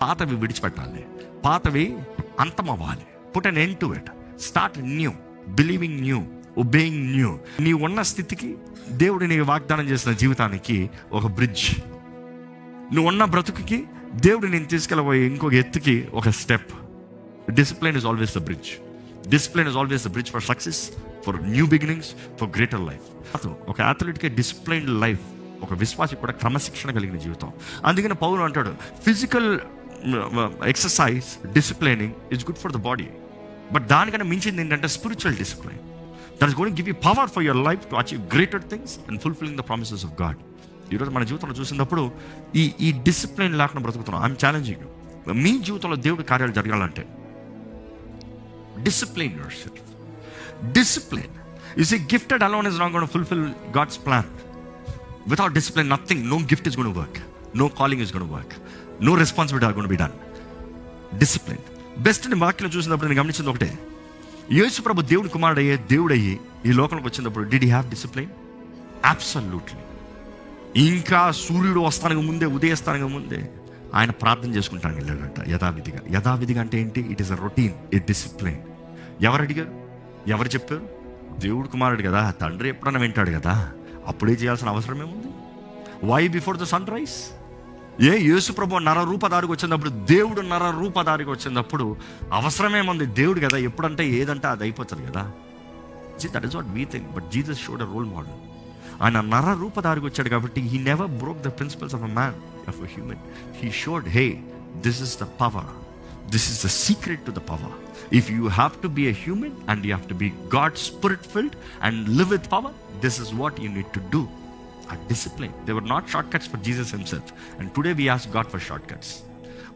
పాతవి విడిచిపెట్టాలి, పాతవి అంతమవ్వాలి. Put an end to it, start new, believing new, obeying new. నీ ఉన్న స్థితికి దేవుడు నీకు వాగ్దానం చేసిన జీవితానికి ఒక బ్రిడ్జ్. నువ్వు ఉన్న బ్రతుకుకి దేవుడు నేను తీసుకెళ్ళబోయే ఇంకొక ఎత్తుకి ఒక step. Discipline is always the bridge. Discipline is always the bridge for success, for new beginnings, for greater life. ఒక అథ్లెట్కి డిసిప్లైన్డ్ లైఫ్, ఒక విశ్వాసి కూడా క్రమశిక్షణ కలిగిన జీవితం. అందుకని పౌలు అంటాడు, physical exercise disciplining is good for the body, but దానికన్నా మించింది ఏంటంటే spiritual discipline. That is going give you power for your life to achieve greater things and fulfilling the promises of God. ఈరోజు మన జీవితంలో చూసినప్పుడు ఈ డిసిప్లైన్ లేకుండా బ్రతుకుతున్నాం. I'm challenging. మీ జీవితంలో దేవుడి కార్యాలు జరగాలంటే discipline yourself. Discipline. You see, gifted alone is not going to fulfill God's plan. Without discipline, nothing, no gift is going to work. No calling is going to work. No responsibility are going to be done. Discipline. Best ని వాక్యం చూసినప్పుడు నేను గమనించింది ఒకటే, యేసు ప్రభు దేవుడి కుమారుడు అయ్యే దేవుడు అయ్యి ఈ లోకంలోకి వచ్చినప్పుడు did he have discipline? Absolutely. ఇంకా సూర్యుడు వస్తానికి ముందే, ఉదయిస్తానికి ముందే ఆయన ప్రార్థన చేసుకుంటానికి వెళ్ళాడట యథావిధిగా. యథావిధిగా అంటే ఏంటి? It is a routine, it discipline. ఎవరు అడిగారు? ఎవరు చెప్పారు? దేవుడు కుమారుడు కదా, తండ్రి ఎప్పుడన్నా వింటాడు కదా, అప్పుడే చేయాల్సిన అవసరం ఏముంది? Why before the sunrise? Yesu ప్రభు నరరూపధారికి వచ్చినప్పుడు, దేవుడు నరరూపధారికి వచ్చినప్పుడు అవసరమేముంది? దేవుడు కదా, ఎప్పుడంటే ఏదంటే అది అయిపోతుంది కదా. That is what we think, but Jesus showed a role model. ఆయన నరరూపధారికి వచ్చాడు కాబట్టి he never broke the principles of a man, of a human. He showed, hey, this is the power, this is the secret to the power. If you have to be a human and you have to be God spirit filled and live with power, this is what you need to do. A discipline. They were not shortcuts for Jesus himself, and today we ask God for shortcuts.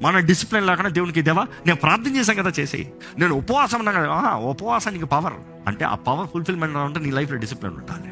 మన discipline లేకుండా దేవునికి, దేవా నేను ప్రార్థన చేశాను కదా, చేసేయి. నేను ఉపవాసం ఉన్నా కదా, ఉపవాసానికి పవర్ అంటే ఆ పవర్ ఫుల్ఫిల్మెంట్ అంటే నీ లైఫ్లో డిసిప్లిన్ ఉండాలి.